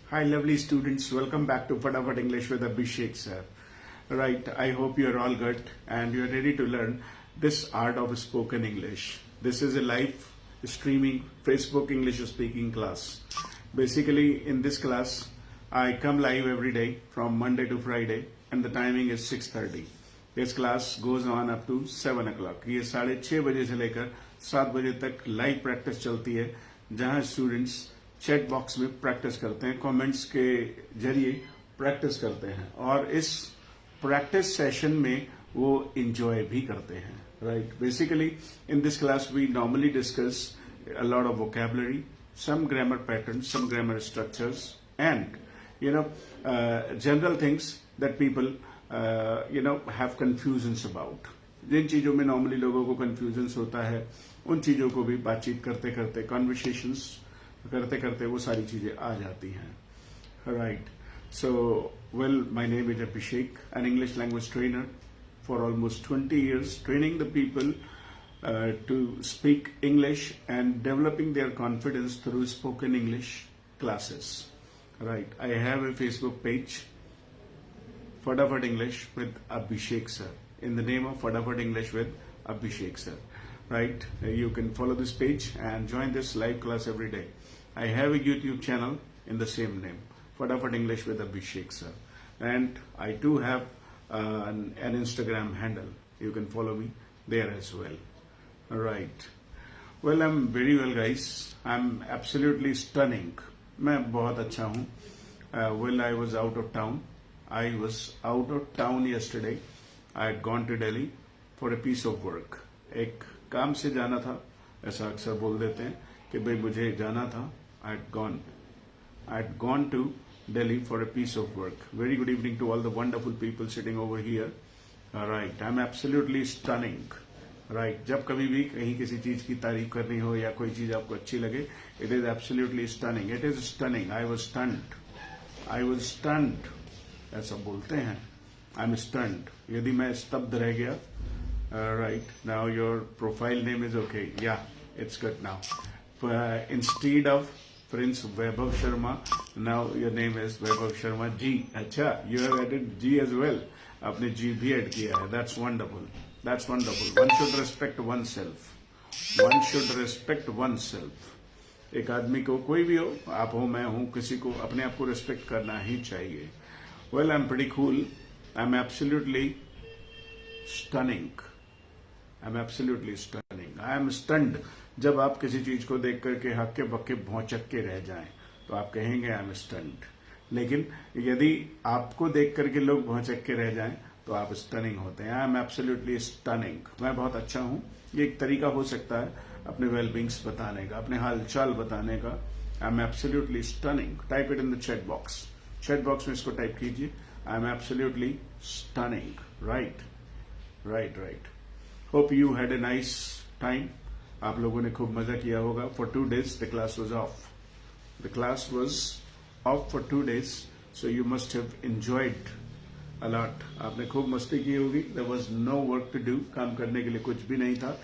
Hi, lovely students. Welcome back to Fadafat English with Abhishek sir. Right, I hope you are all good and you are ready to learn this art of spoken English. This is a live streaming Facebook English speaking class. Basically, in this class, I come live every day from Monday to Friday, and the timing is 6:30. This class goes on up to 7 o'clock. ये 6:30 बजे से लेकर 7 बजे तक live practice चलती है, जहां students chat box में प्रैक्टिस करते हैं, कमेंट्स के जरिए प्रैक्टिस करते हैं और इस प्रैक्टिस सेशन में वो इंजॉय भी करते हैं. Right, basically in this class we normally discuss a lot of vocabulary, some grammar patterns, some grammar structures, and general things that people have confusions about. जिन चीजों में नॉर्मली लोगों को कंफ्यूजन्स होता है, उन चीजों को भी बातचीत करते करते, कॉन्वर्सेशंस करते करते वो सारी चीजें आ जाती हैं. Right, so well, my name is Abhishek, an English language trainer for almost 20 years, training the people to speak English and developing their confidence through spoken English classes. Right, I have a Facebook page, Fadafat English with Abhishek sir, in the name of Fadafat English with Abhishek sir. Right, you can follow this page and join this live class every day. I have a YouTube channel in the same name, Fadafat English with Abhishek sir, and I do have an Instagram handle. You can follow me there as well. Right. Well, I'm very well, guys. I'm absolutely stunning. मैं बहुत अच्छा हूँ. Well, I was out of town. I was out of town yesterday. I had gone to Delhi for a piece of work. एक काम से जाना था. ऐसा अक्सर बोल देते हैं कि भाई मुझे जाना था. I had gone to Delhi for a piece of work. Very good evening to all the wonderful people sitting over here. All right. I'm absolutely stunning. Right, जब कभी भी कहीं किसी चीज की तारीफ करनी हो या कोई चीज आपको अच्छी लगे, it is absolutely stunning. It is stunning. I was stunned ऐसा बोलते हैं. I am stunned. यदि मैं स्तब्ध रह गया. Right, now your profile name is okay. Yeah, it's good now. Instead of prince Vaibhav Sharma, now your name is Vaibhav Sharma ji. अच्छा, you have added ji as well. आपने जी भी एड किया है. That's wonderful. That's wonderful. One should respect oneself. One should respect oneself. एक आदमी को, कोई भी हो, आप हो, मैं हूं, किसी को अपने आप को रिस्पेक्ट करना ही चाहिए. Well, I'm pretty cool. I'm absolutely stunning. I'm absolutely stunning. I am stunned. जब आप किसी चीज को देख करके हक्के बक्के भौचक के रह जाएं, तो आप कहेंगे I am stunned. लेकिन यदि आपको देख करके लोग भौचक के रह जाएं, तो आप स्टनिंग होते हैं. I am absolutely stunning. मैं बहुत अच्छा हूं. ये एक तरीका हो सकता है अपने वेलबींग्स बताने का, अपने हालचाल बताने का. I am absolutely stunning. Type it in the chat box. Chat box में इसको टाइप कीजिए. I am absolutely stunning. Right right right. Hope you had a nice time. आप लोगों ने खूब मजा किया होगा. For 2 days the class was of. The class was of for 2 days, so you must have enjoyed a lot. आपने खूब मस्ती की होगी. There was no work to do. काम करने के लिए कुछ भी नहीं था.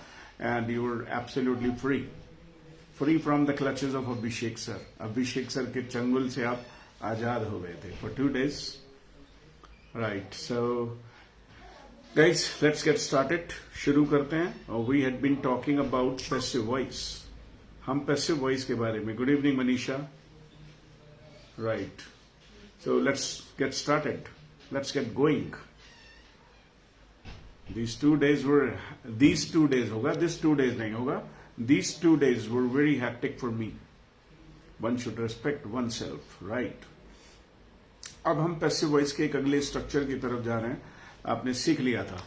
And you were absolutely free from the clutches of Abhishek sir. Abhishek sir के चंगुल से आप आजाद हो गए थे for 2 days. Right. So, guys, let's get started. शुरू करते हैं. We had been talking about passive voice. हम passive voice के बारे में. Good evening, Manisha. Right. So let's get started. Let's get going. These 2 days होगा. This 2 days नहीं होगा. These 2 days were very hectic for me. One should respect oneself, right? अब हम passive voice के एक अगले स्ट्रक्चर की तरफ जा रहे हैं. आपने सीख लिया था.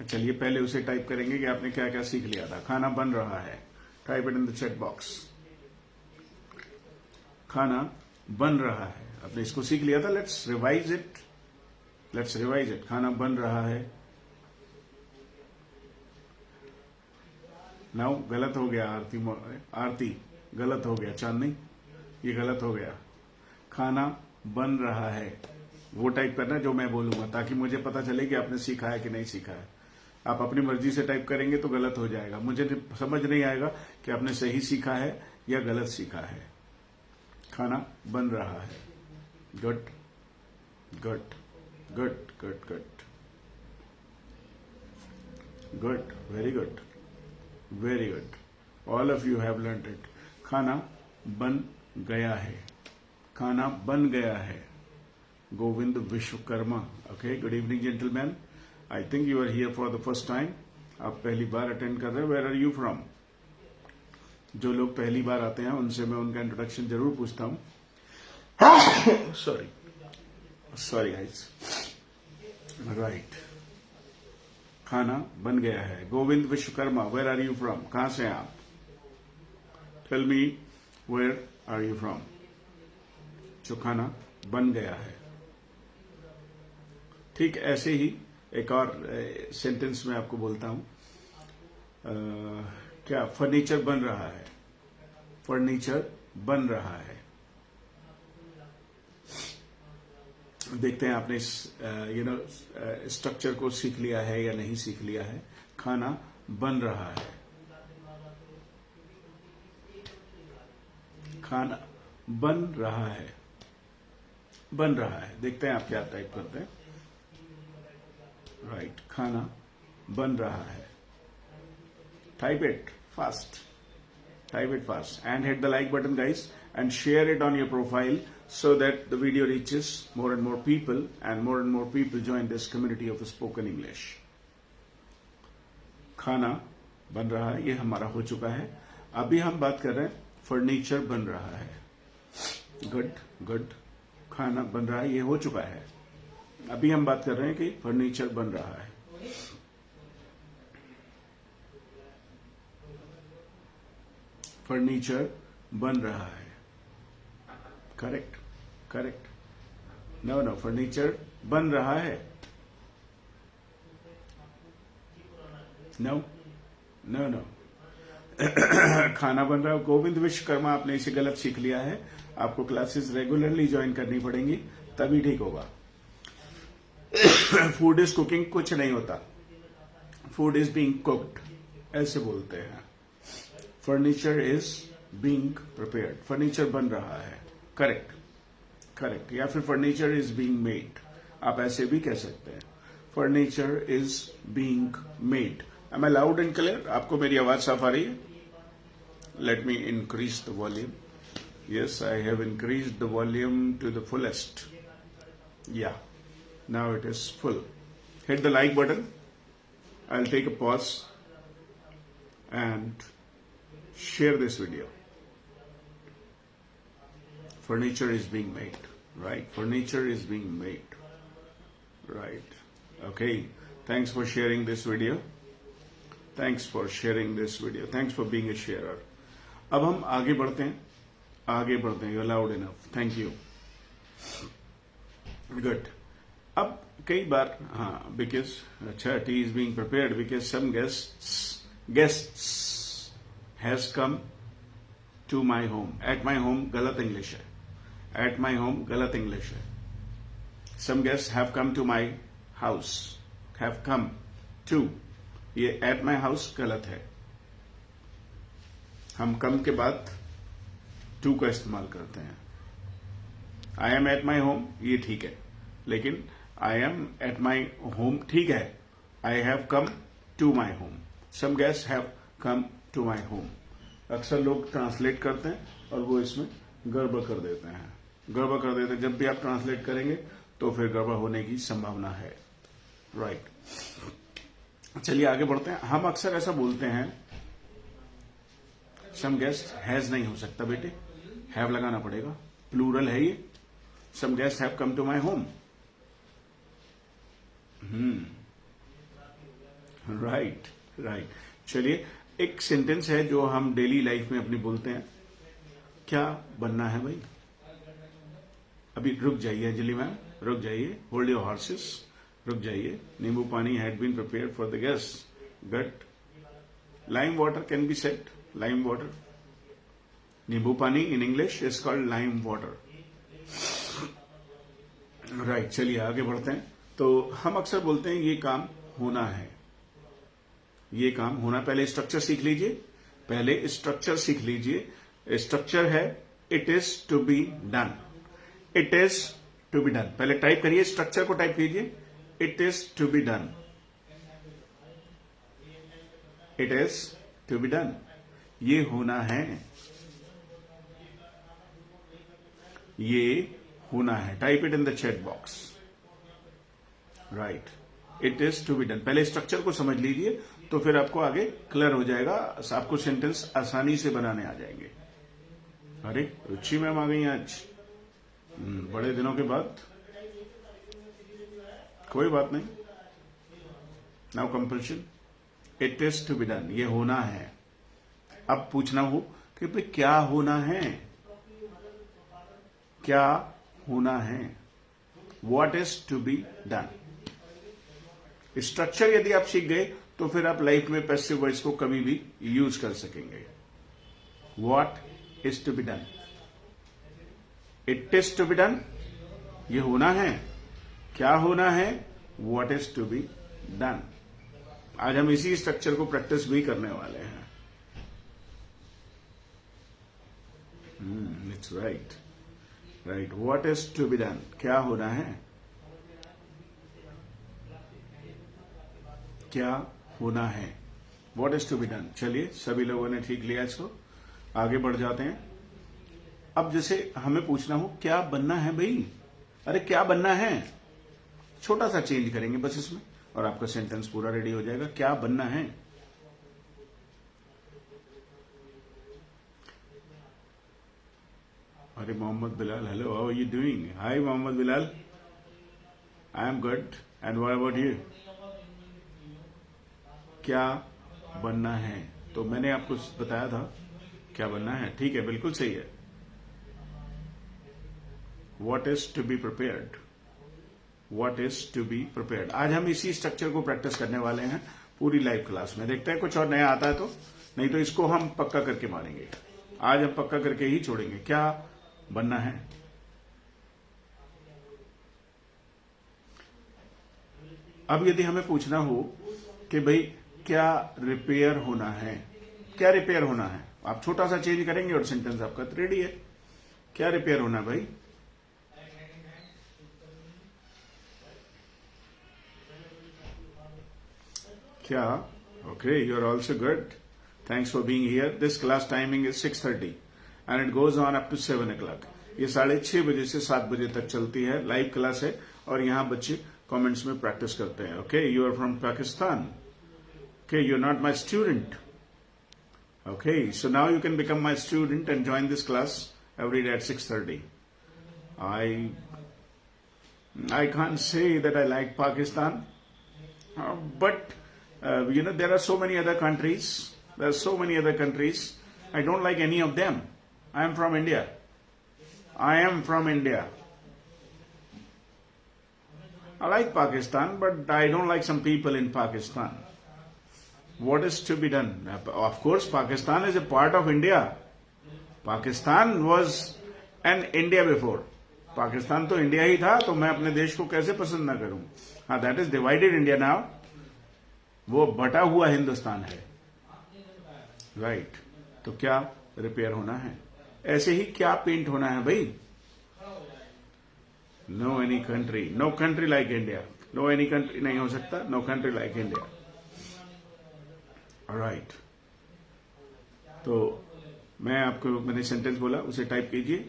चलिए पहले उसे टाइप करेंगे कि आपने क्या क्या सीख लिया था. खाना बन रहा है. Type it in the chat box. खाना बन रहा है. आपने इसको सीख लिया था. Let's revise it. खाना बन रहा है. नाउ गलत हो गया. आरती गलत हो गया. चांदनी, ये गलत हो गया. खाना बन रहा है. वो टाइप करना जो मैं बोलूंगा, ताकि मुझे पता चले कि आपने सीखा है कि नहीं सीखा है. आप अपनी मर्जी से टाइप करेंगे तो गलत हो जाएगा. मुझे समझ नहीं आएगा कि आपने सही सीखा है या गलत सीखा है. खाना बन रहा है. Good, good, good, good, good. Good, very good, very good. All of you have learned it. खाना बन गया है. खाना बन गया है. Govind Vishwakarma. Okay, good evening, gentlemen. I think you are here for the first time. आप पहली बार अटेंड कर रहे हैं. Where are you from? जो लोग पहली बार आते हैं उनसे मैं उनका इंट्रोडक्शन जरूर पूछता हूं. Sorry guys. Right. खाना बन गया है. Govind Vishwakarma. Where are you from? कहां से हैं आप? Tell me, where are you from? जो खाना बन गया है. ठीक ऐसे ही एक और सेंटेंस में आपको बोलता हूं. क्या? फर्नीचर बन रहा है. फर्नीचर बन रहा है. देखते हैं आपने स्ट्रक्चर को सीख लिया है या नहीं सीख लिया है. खाना बन रहा है. खाना बन रहा है. बन रहा है. देखते हैं आप क्या टाइप करते हैं. राइट. खाना बन रहा है. Type it fast. Type it fast and hit the like button, guys, and share it on your profile so that the video reaches more and more people and more people join this community of spoken English. खाना बन रहा है. ये हमारा हो चुका है. अभी हम बात कर रहे हैं फर्नीचर बन रहा है. Good good. खाना बन रहा है. ये हो चुका है. अभी हम बात कर रहे हैं कि फर्नीचर बन रहा है. फर्नीचर बन रहा है. Correct correct. नो फर्नीचर बन रहा है. नो खाना बन रहा है. गोविंद विश्वकर्मा. आपने इसे गलत सीख लिया है. आपको क्लासेस रेगुलरली ज्वाइन करनी पड़ेंगी तभी ठीक होगा. फूड इज कुकिंग कुछ नहीं होता. फूड इज बीइंग कुक्ड ऐसे बोलते हैं. Furniture is being prepared. Furniture बन रहा है. Correct correct. या फिर फर्नीचर इज बीइंग मेड. आप ऐसे भी कह सकते हैं. Furniture is being made. Am I loud and clear? आपको मेरी आवाज साफ आ रही है? Let me increase the volume. Yes, I have increased the volume to the fullest. Yeah now it is full. Hit the like button. I will take a pause and share this video. Furniture is being made, right? Furniture is being made, right? Okay. Thanks for sharing this video. Thanks for sharing this video. Thanks for being a sharer. अब हम आगे बढ़ते हैं. आगे बढ़ते हैं. You're loud enough. Thank you. Good. अब कई बार because अच्छा tea is being prepared because some guests has come to my home. At my home गलत इंग्लिश है. At my home गलत इंग्लिश है. Some guests have come to my house. Have come to. ये at my house गलत है. हम come के बाद to का इस्तेमाल करते हैं. I am at my home ये ठीक है. लेकिन I am at my home ठीक है. I have come to my home. Some guests have come to my home. अक्सर लोग ट्रांसलेट करते हैं और वो इसमें गड़बड़ कर देते हैं. गड़बड़ कर देते हैं. जब भी आप ट्रांसलेट करेंगे तो फिर गड़बड़ होने की संभावना है. राइट. चलिए आगे बढ़ते हैं. हम अक्सर ऐसा बोलते हैं. सम गेस्ट हैज नहीं हो सकता बेटे. हैव लगाना पड़ेगा. प्लूरल है ये. Some guest have come to my home. Right right. चलिए एक सेंटेंस है जो हम डेली लाइफ में अपनी बोलते हैं. क्या बनना है भाई? अभी रुक जाइए अंजलि मैम. रुक जाइए. Hold your horses. रुक जाइए. Nimbu pani had been prepared for the guest. Good. Lime water can be set. Lime water. Nimbu pani in English is called lime water. Right. चलिए आगे बढ़ते हैं. तो हम अक्सर बोलते हैं ये काम होना है. ये काम होना. पहले स्ट्रक्चर सीख लीजिए. पहले स्ट्रक्चर सीख लीजिए. स्ट्रक्चर है it is to be done, it is to be done. पहले टाइप करिए, स्ट्रक्चर को टाइप कीजिए, it is to be done, it is to be done, ये होना है, ये होना है। Type it in the chat box, right, it is to be done. पहले स्ट्रक्चर को समझ लीजिए तो फिर आपको आगे क्लियर हो जाएगा, आपको सेंटेंस आसानी से बनाने आ जाएंगे। अरे रुचि मैम आ गई आज, बड़े दिनों के बाद। कोई बात नहीं, now compulsion, it is to be done, ये होना है। अब पूछना हो कि भाई क्या होना है, क्या होना है, what is to be done. Structure यदि आप सीख गए तो फिर आप लाइफ में पैसिव वॉइस को कभी भी यूज कर सकेंगे। What is to be done, it is to be done, ये होना है, क्या होना है, what is to be done. आज हम इसी स्ट्रक्चर को प्रैक्टिस भी करने वाले हैं। It's right, right, what is to be done, क्या होना है, क्या होना है, what is to be done. चलिए सभी लोगों ने ठीक लिया इसको, आगे बढ़ जाते हैं। अब जैसे हमें पूछना हो क्या बनना है भाई, अरे क्या बनना है, छोटा सा चेंज करेंगे बस इसमें और आपका सेंटेंस पूरा रेडी हो जाएगा। क्या बनना है, अरे Mohammed Bilal, hello, how are you doing. Hi Mohammed Bilal, I am good and what about you. क्या बनना है, तो मैंने आपको बताया था क्या बनना है, ठीक है, बिल्कुल सही है। What is to be prepared, what is to be prepared. आज हम इसी स्ट्रक्चर को प्रैक्टिस करने वाले हैं पूरी लाइव क्लास में। देखते हैं कुछ और नया आता है तो, नहीं तो इसको हम पक्का करके मारेंगे। आज हम पक्का करके ही छोड़ेंगे। क्या बनना है, अब यदि हमें पूछना हो कि भाई क्या रिपेयर होना है, क्या रिपेयर होना है, आप छोटा सा चेंज करेंगे और सेंटेंस आपका रेडी है। क्या रिपेयर होना है भाई, क्या, okay, you're also good, thanks for being here. This class timing is 6:30 and it goes on up to 7 o'clock. ये 6:30 बजे से 7 बजे तक चलती है, लाइव क्लास है और यहाँ बच्चे कमेंट्स में प्रैक्टिस करते हैं। Okay, you are from Pakistan, okay, you are not my student, okay, so now you can become my student and join this class every day at 6:30. I can't say that I like Pakistan, but there are so many other countries. There are so many other countries. I don't like any of them. I am from India. I am from India. I like Pakistan, but I don't like some people in Pakistan. What is to be done? Of course, Pakistan is a part of India. Pakistan was an India before. Pakistan तो India ही था, तो मैं अपने देश को कैसे पसंद ना करूं। हाँ, that is divided India now, वो बटा हुआ हिंदुस्तान है, राइट। तो क्या रिपेयर होना है, ऐसे ही क्या पेंट होना है भाई। No any country, no country like India, no any country नहीं हो सकता, no country like India, right. तो मैं आपको, मैंने सेंटेंस बोला उसे टाइप कीजिए,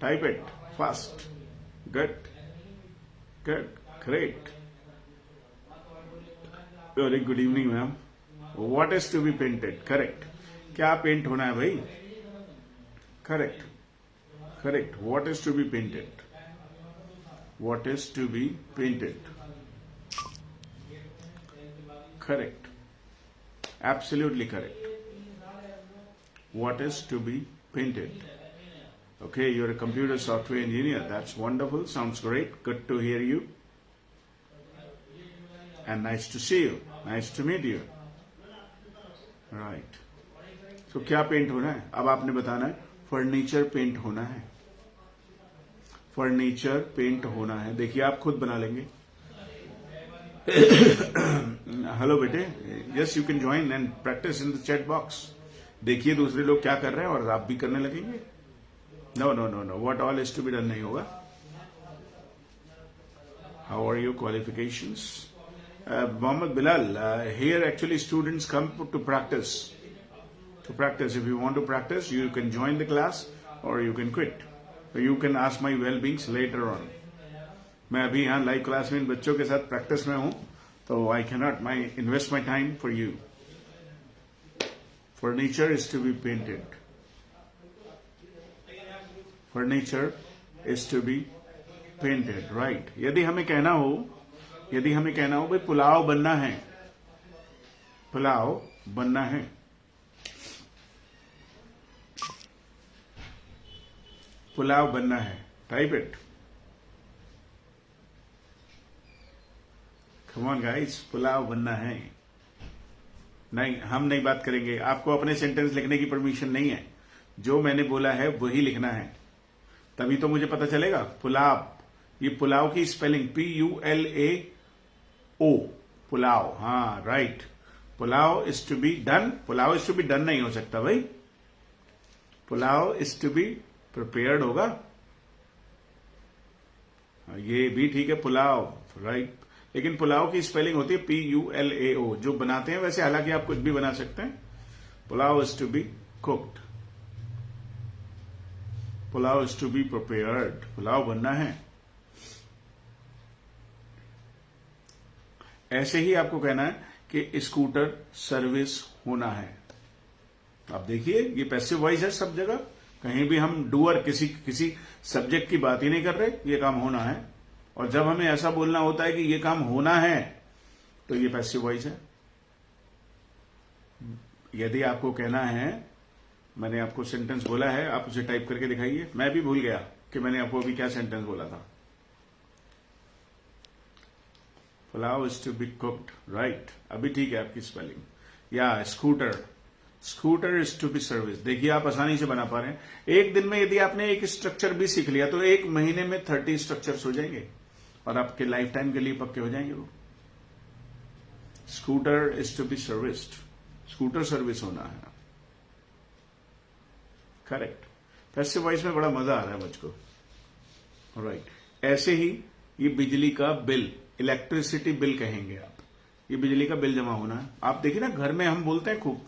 type it fast, good good, great, very good evening ma'am. What is to be painted, correct, क्या पेंट होना है भाई, correct correct, what is to be painted, what is to be painted, correct, absolutely correct, what is to be painted. Okay, you're a computer software engineer, that's wonderful, sounds great, good to hear you and nice to see you, nice to meet you, right. So क्या paint होना है, अब आपने बताना है furniture paint होना है, furniture paint होना है। देखिए आप खुद बना लेंगे। Hello bete, yes, you can join and practice in the chat box. देखिए दूसरे लोग क्या कर रहे हैं और आप भी करने लगेंगे। No no no no, what all is to be done नहीं होगा। How are your qualifications? Mohammed Bilal, here actually students come to practice. To practice, if you want to practice, you can join the class or you can quit. You can ask my well-beings later on. मैं अभी यहाँ live class में इन बच्चों के साथ practice में हूँ, तो I cannot invest my time for you. Furniture is to be painted. Furniture is to be painted, right? यदि हमें कहना हो भाई पुलाव बनना है, पुलाव बनना है, पुलाव बनना है, type it. Come on guys, pulao बनना है। नहीं, हम नहीं बात करेंगे, आपको अपने सेंटेंस लिखने की परमिशन नहीं है। जो मैंने बोला है वही लिखना है, तभी तो मुझे पता चलेगा। पुलाव, ये पुलाव की स्पेलिंग PULAO, पुलाव। हाँ right, pulao is to be done. Pulao is to be done नहीं हो सकता भाई, pulao is to be prepared होगा। ये भी ठीक है, पुलाव राइट, लेकिन पुलाव की स्पेलिंग होती है PULAO, जो बनाते हैं वैसे, हालांकि आप कुछ भी बना सकते हैं। Pulao is to be cooked, pulao is to be prepared, pulao बनना है। ऐसे ही आपको कहना है कि स्कूटर सर्विस होना है। आप देखिए ये पैसिव वॉइस है सब जगह, कहीं भी हम डूअर किसी सब्जेक्ट की बात ही नहीं कर रहे, ये काम होना है। और जब हमें ऐसा बोलना होता है कि ये काम होना है, तो ये पैसिव वॉइस है। यदि आपको कहना है, मैंने आपको सेंटेंस बोला है, आप उसे टाइप करके दिखाइए। मैं भी भूल गया कि मैंने आपको अभी क्या सेंटेंस बोला था। Pulao is to be cooked, right, अभी ठीक है आपकी स्पेलिंग। या scooter, scooter is to be service. देखिए आप आसानी से बना पा रहे हैं। एक दिन में यदि आपने एक स्ट्रक्चर भी सीख लिया तो एक महीने में 30 स्ट्रक्चर्स हो जाएंगे और आपके लाइफ टाइम के लिए पक्के हो जाएंगे वो। Scooter is to be serviced, scooter service होना है, करेक्ट। पैसिव वॉइस में बड़ा मजा आ रहा है मुझको, राइट। ऐसे ही ये बिजली का बिल, इलेक्ट्रिसिटी बिल कहेंगे आप, ये बिजली का बिल जमा होना है। आप देखिए ना, घर में हम बोलते हैं खूब,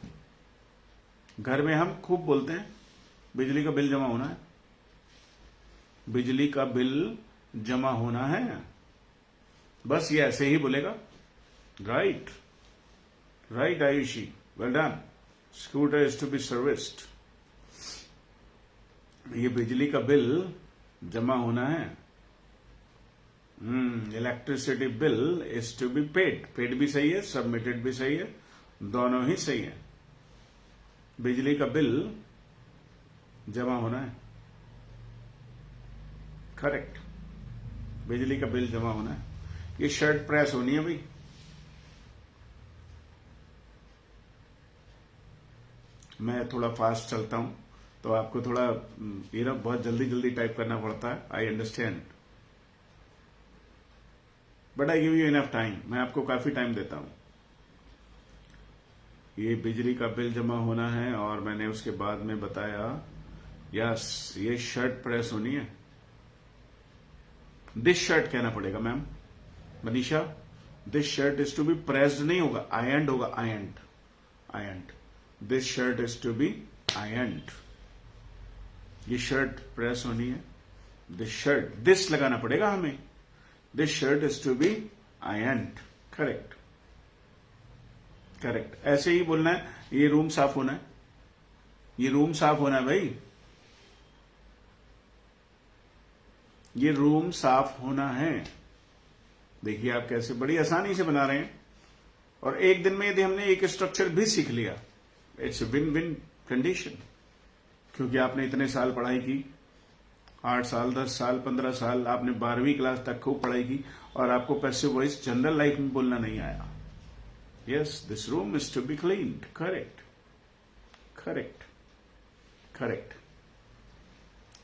घर में हम खूब बोलते हैं बिजली का बिल जमा होना है, बिजली का बिल जमा होना है। बस ये ऐसे ही बोलेगा, right right Ayushi, well done. Scooter is to be serviced, ये बिजली का बिल जमा होना है। Electricity bill is to be paid, paid भी सही है, सबमिटेड भी सही है, दोनों ही सही है। बिजली का बिल जमा होना है, करेक्ट, बिजली का बिल जमा होना है। ये शर्ट प्रेस होनी है भाई, मैं थोड़ा फास्ट चलता हूं तो आपको थोड़ा बहुत जल्दी जल्दी टाइप करना पड़ता है, I understand, but I give you enough time, मैं आपको काफी टाइम देता हूं। ये बिजली का बिल जमा होना है और मैंने उसके बाद में बताया, यस, ये शर्ट प्रेस होनी है। दिस शर्ट कहना पड़ेगा ma'am, Manisha, this shirt is to be pressed नहीं होगा, आयर्न्ड होगा, ironed, ironed. This shirt is to be ironed, ये शर्ट प्रेस होनी है। दिस शर्ट, दिस लगाना पड़ेगा हमें, this shirt is to be ironed, correct correct. ऐसे ही बोलना है, ये रूम साफ होना है, ये रूम साफ होना है भाई, ये रूम साफ होना है। देखिए आप कैसे बड़ी आसानी से बना रहे हैं। और एक दिन में यदि हमने एक स्ट्रक्चर भी सीख लिया, इट्स विन विन कंडीशन, क्योंकि आपने इतने साल पढ़ाई की, 8 साल 10 साल 15 साल, आपने 12वीं क्लास तक खूब पढ़ाई की और आपको पैसिव वॉइस जनरल लाइफ में बोलना नहीं आया। Yes, this room is to be cleaned. Correct. Correct. Correct.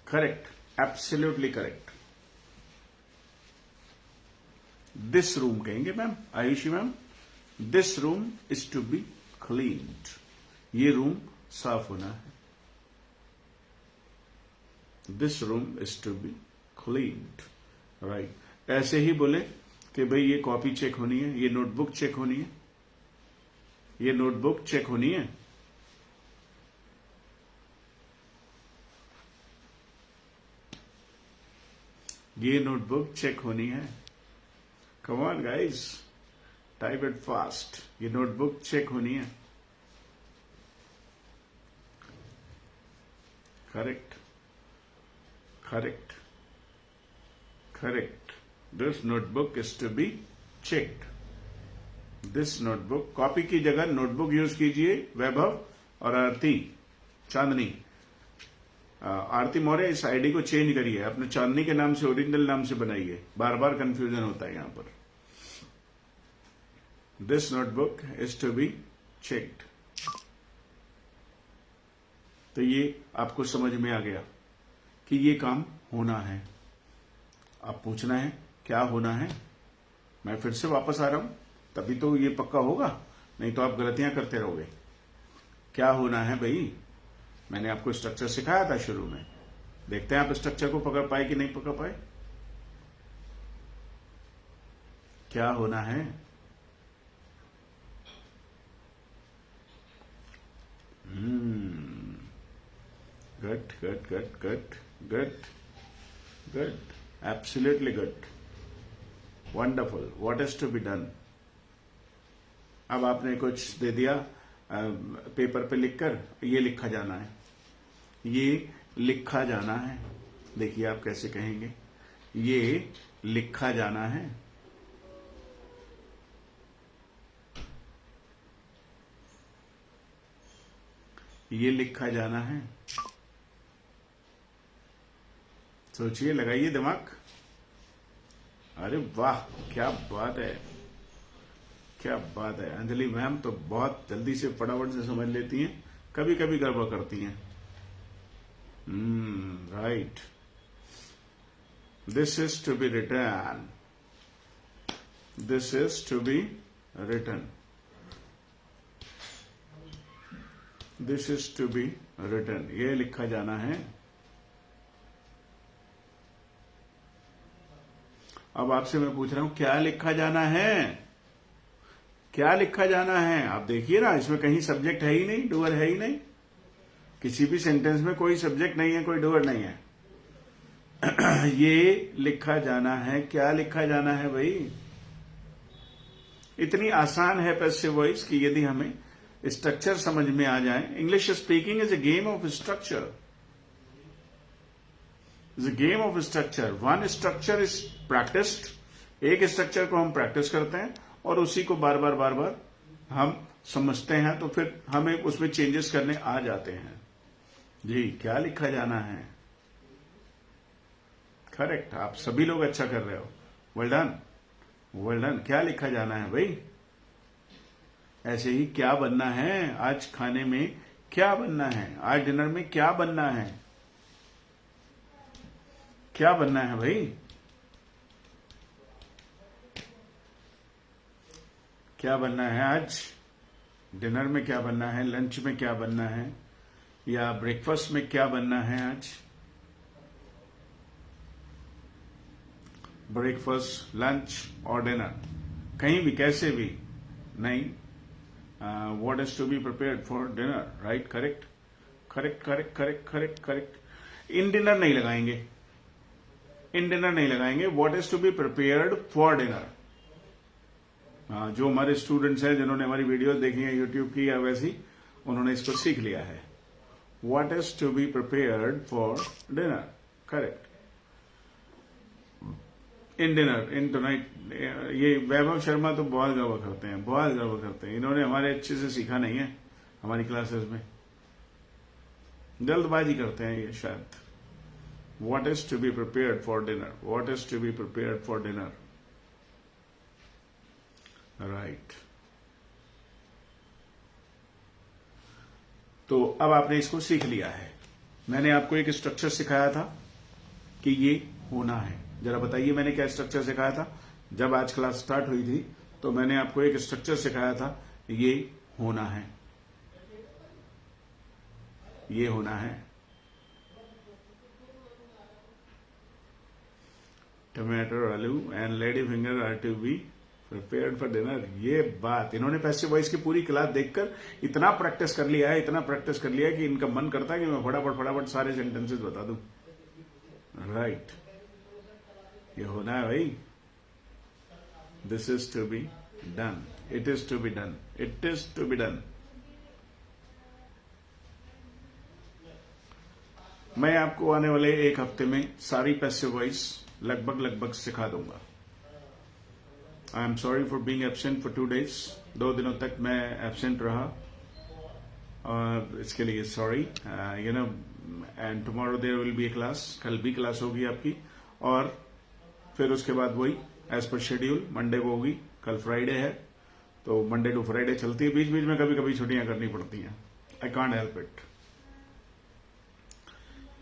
Correct. Absolutely correct. This room कहेंगे ma'am, Ayushi ma'am, this room is to be cleaned. ये रूम साफ होना है। This room is to be cleaned, right. ऐसे ही बोले कि भाई ये कॉपी चेक होनी है, ये नोटबुक चेक होनी है, ये नोटबुक चेक होनी है। ये नोटबुक चेक होनी है। Come on guys, type it fast. ये नोटबुक चेक होनी है। Correct, correct, correct. This notebook is to be checked. This notebook, copy की जगह नोटबुक यूज कीजिए वैभव और आरती चांदनी। आरती मौर्य, इस आईडी को चेंज करिए, अपने चांदनी के नाम से, ओरिजिनल नाम से बनाइए, बार बार कंफ्यूजन होता है यहां पर। This notebook is to be checked. तो ये आपको समझ में आ गया कि ये काम होना है। अब पूछना है क्या होना है। मैं फिर से वापस आ रहा हूं, तभी तो ये पक्का होगा, नहीं तो आप गलतियां करते रहोगे। क्या होना है भाई? मैंने आपको स्ट्रक्चर सिखाया था शुरू में, देखते हैं आप स्ट्रक्चर को पकड़ पाए कि नहीं पकड़ पाए। क्या होना है? Good, good, good, good, good, good, absolutely good, wonderful. What is to be done? अब आपने कुछ दे दिया पेपर पे लिखकर, ये लिखा जाना है, ये लिखा जाना है। देखिए आप कैसे कहेंगे, ये लिखा जाना है। ये लिखा जाना है। सोचिए, लगाइए दिमाग। अरे वाह, क्या बात है, क्या बात है। अंजलि मैम तो बहुत जल्दी से फटाफट से समझ लेती हैं, कभी कभी गड़बड़ करती हैं। Right. This is to be return. This is to be return. This is to be return. ये लिखा जाना है। अब आपसे मैं पूछ रहा हूं, क्या लिखा जाना है? क्या लिखा जाना है? आप देखिए ना, इसमें कहीं सब्जेक्ट है ही नहीं, डूअर है ही नहीं। किसी भी सेंटेंस में कोई सब्जेक्ट नहीं है, कोई डूअर नहीं है। ये लिखा जाना है। क्या लिखा जाना है भाई? इतनी आसान है पैसिव वॉइस कि यदि हमें स्ट्रक्चर समझ में आ जाए। English speaking is a game of structure, is a game of structure. One structure is practised. एक स्ट्रक्चर को हम प्रैक्टिस करते हैं और उसी को बार बार हम समझते हैं, तो फिर हमें उसमें चेंजेस करने आ जाते हैं। जी, क्या लिखा जाना है? करेक्ट, आप सभी लोग अच्छा कर रहे हो। Well done, well done. क्या लिखा जाना है भाई? ऐसे ही क्या बनना है? आज खाने में क्या बनना है? आज डिनर में क्या बनना है? क्या बनना है भाई? क्या बनना है आज? डिनर में क्या बनना है? लंच में क्या बनना है? या ब्रेकफास्ट में क्या बनना है आज? ब्रेकफास्ट, लंच और डिनर, कहीं भी कैसे भी नहीं। What is to be prepared for dinner, right? Correct, correct, correct, correct, correct, correct. In dinner नहीं लगाएंगे, इन डिनर नहीं लगाएंगे। What is to be prepared for dinner. जो हमारे स्टूडेंट्स हैं, जिन्होंने हमारी वीडियो देखी है यूट्यूब की या वैसी, उन्होंने इसको सीख लिया है। What is to be prepared for dinner, correct. In dinner, in tonight. ये वैभव शर्मा तो बहुत गड़बड़ करते हैं, बहुत गड़बड़ करते हैं। इन्होंने हमारे अच्छे से सीखा नहीं है हमारी क्लासेस में, जल्दबाजी करते हैं ये शायद। What is to be prepared for dinner, what is to be prepared for dinner, right. तो अब आपने इसको सीख लिया है। मैंने आपको एक स्ट्रक्चर सिखाया था कि ये होना है। जरा बताइए मैंने क्या स्ट्रक्चर सिखाया था? जब आज क्लास स्टार्ट हुई थी तो मैंने आपको एक स्ट्रक्चर सिखाया था, ये होना है। ये होना है। टमाटर, आलू and lady finger are to be prepared for dinner. ये बात इन्होंने पैसिव वॉइस की पूरी क्लास देखकर इतना प्रैक्टिस कर लिया है, इतना प्रैक्टिस कर लिया है कि इनका मन करता है कि मैं फटाफट फटाफट सारे सेंटेंसेस बता दूं। राइट, ये होना है भाई। This is to be done, it is to be done, it is to be done. मैं आपको आने वाले एक हफ्ते में सारी पैसिव वॉइस लगभग सिखा दूंगा। I am sorry for being absent for 2 days। 2 दिनों तक मैं एब्सेंट रहा और इसके लिए sorry. You know, and tomorrow there will be a class. कल भी क्लास होगी आपकी और फिर उसके बाद वही एज पर शेड्यूल मंडे को होगी। कल फ्राइडे है तो मंडे टू फ्राइडे चलती है। बीच बीच में कभी कभी छुट्टियां करनी पड़ती हैं। I can't help it.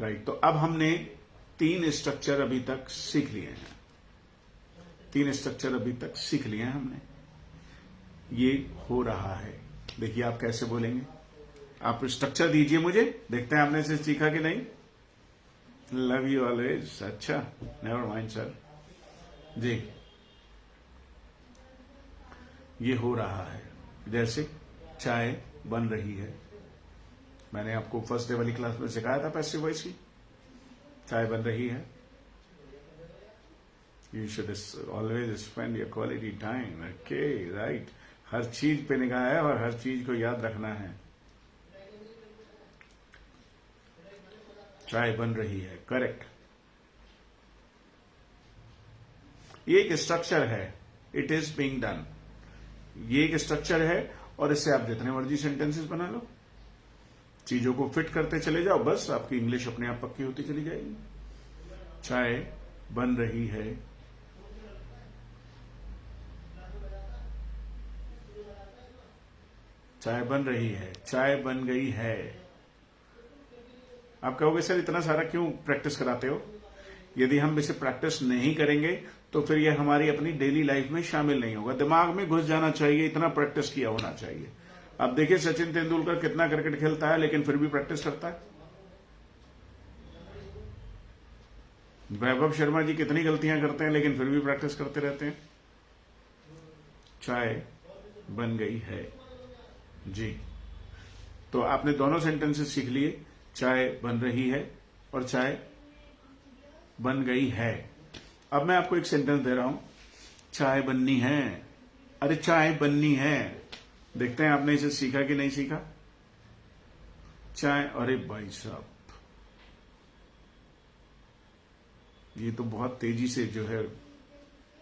Right, तो अब हमने 3 स्ट्रक्चर अभी तक सीख लिए हैं। 3 स्ट्रक्चर अभी तक सीख लिए हैं हमने। ये हो रहा है। देखिए आप कैसे बोलेंगे। आप स्ट्रक्चर दीजिए मुझे, देखते हैं आपने इसे सीखा कि नहीं। Love you always. अच्छा, नेवर माइंड सर जी। ये हो रहा है। जैसे चाय बन रही है। मैंने आपको फर्स्ट डे वाली क्लास में सिखाया था पैसिव वॉइस की। चाय बन रही है। You should always spend your quality time. Okay, right. हर चीज पे निगाह है और हर चीज को याद रखना है। चाय बन रही है, करेक्ट। ये एक स्ट्रक्चर है। It is being done. ये एक स्ट्रक्चर है और इससे आप जितने मर्जी सेंटेंसेस बना लो। चीजों को फिट करते चले जाओ, बस आपकी इंग्लिश अपने आप पक्की होती चली जाएगी। चाय बन रही है। चाय बन रही है। चाय बन गई है। आप कहोगे सर इतना सारा क्यों प्रैक्टिस कराते हो? यदि हम इसे प्रैक्टिस नहीं करेंगे तो फिर यह हमारी अपनी डेली लाइफ में शामिल नहीं होगा। दिमाग में घुस जाना चाहिए, इतना प्रैक्टिस किया होना चाहिए। अब देखिए सचिन तेंदुलकर कितना क्रिकेट खेलता है लेकिन फिर भी प्रैक्टिस करता है। वैभव शर्मा जी कितनी गलतियां करते हैं लेकिन फिर भी प्रैक्टिस करते रहते हैं। चाय बन गई है जी। तो आपने दोनों सेंटेंसेस सीख लिए, चाय बन रही है और चाय बन गई है। अब मैं आपको एक सेंटेंस दे रहा हूं, चाय बननी है। अरे चाय बननी है। देखते हैं आपने इसे सीखा कि नहीं सीखा। चाय, अरे भाई साहब ये तो बहुत तेजी से जो है,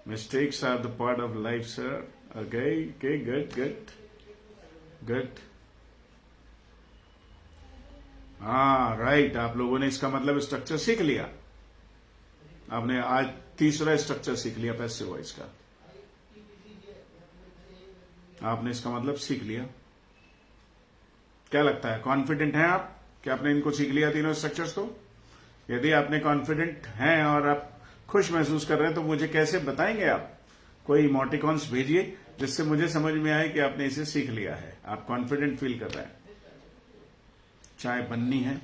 mistakes are the part of life sir. Okay, good good good. हाँ राइट, आप लोगों ने इसका मतलब स्ट्रक्चर सीख लिया। आपने आज तीसरा स्ट्रक्चर सीख लिया पैसिव वॉइस का। आपने इसका मतलब सीख लिया। क्या लगता है, कॉन्फिडेंट हैं आप कि आपने इनको सीख लिया तीनों स्ट्रक्चर्स को? यदि आपने कॉन्फिडेंट हैं और आप खुश महसूस कर रहे हैं तो मुझे कैसे बताएंगे आप? कोई इमोटिकॉन्स भेजिए जिससे मुझे समझ में आए कि आपने इसे सीख लिया है, आप कॉन्फिडेंट फील कर रहे हैं। चाय बननी है,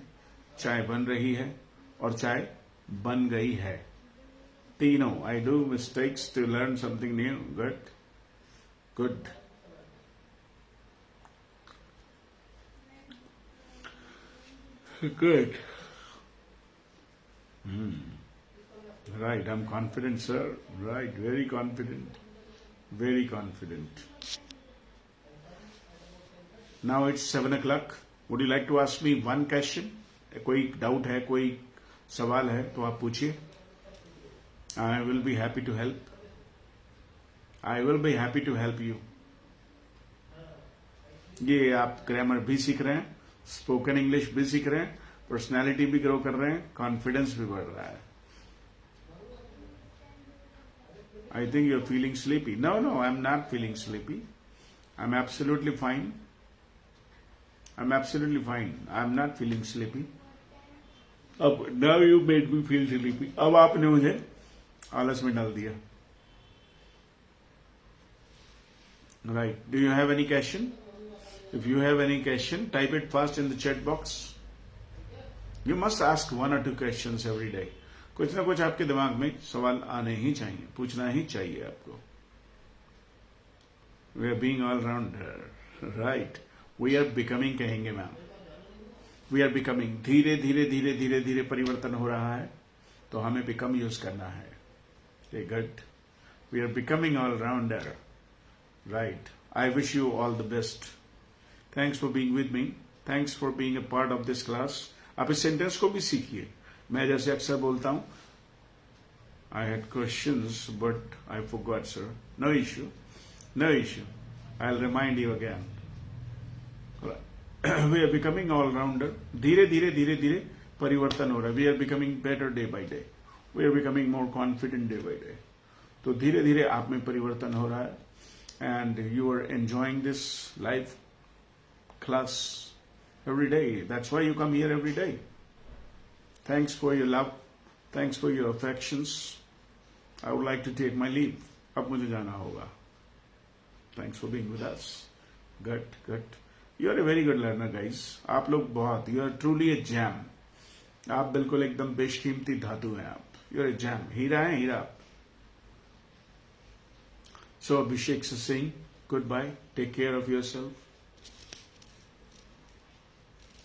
चाय बन रही है और चाय बन गई है। तीनों। I do mistakes to learn something new. Good good. Good. Right, I'm confident, sir. Right, very confident. Very confident. Now it's 7 o'clock. Would you like to ask me one question? कोई डाउट है, कोई सवाल है तो आप पूछिए। I will be happy to help. I will be happy to help you. ये आप ग्रामर भी सीख रहे हैं, स्पोकन इंग्लिश भी सीख रहे हैं, पर्सनालिटी भी ग्रो कर रहे हैं, कॉन्फिडेंस भी बढ़ रहा है। I think you're feeling sleepy. No, I'm not feeling sleepy. I'm absolutely fine. I'm absolutely fine. I'm not feeling sleepy. अब now you made me feel sleepy. अब आपने मुझे आलस में डाल दिया। Right. Do you have any question? If you have any question, type it fast in the chat box. You must ask 1 or 2 questions every day. कुछ ना कुछ आपके दिमाग में सवाल आने ही चाहिए, पूछना ही चाहिए आपको. We are being all rounder, right? We are becoming कहेंगे मैम. We are becoming. धीरे धीरे धीरे धीरे धीरे परिवर्तन हो रहा है, तो हमें become यूज करना है. Okay, good. We are becoming all rounder, right? I wish you all the best. Thanks for being with me. Thanks for being a part of this class. आप इस सेंटेंस को भी सीखिए. मैं जैसे अक्सर बोलता हूं, I had questions but I forgot, sir. No issue. No issue. I'll remind you again. We are becoming all rounder. धीरे धीरे धीरे धीरे परिवर्तन हो रहा है. We are becoming better day by day. We are becoming more confident day by day. तो धीरे धीरे आप में परिवर्तन हो रहा है. And you are enjoying this live class every day. That's why you come here every day. Thanks for your love. Thanks for your affections. I would like to take my leave. अब मुझे जाना होगा. Thanks for being with us. Good, good. You are a very good learner, guys. आप लोग बहुत. You are truly a gem. आप बिल्कुल एकदम बेशकीमती धातु हैं आप. You are a gem. हीरा है, हीरा. So Abhishek is saying goodbye. Take care of yourself.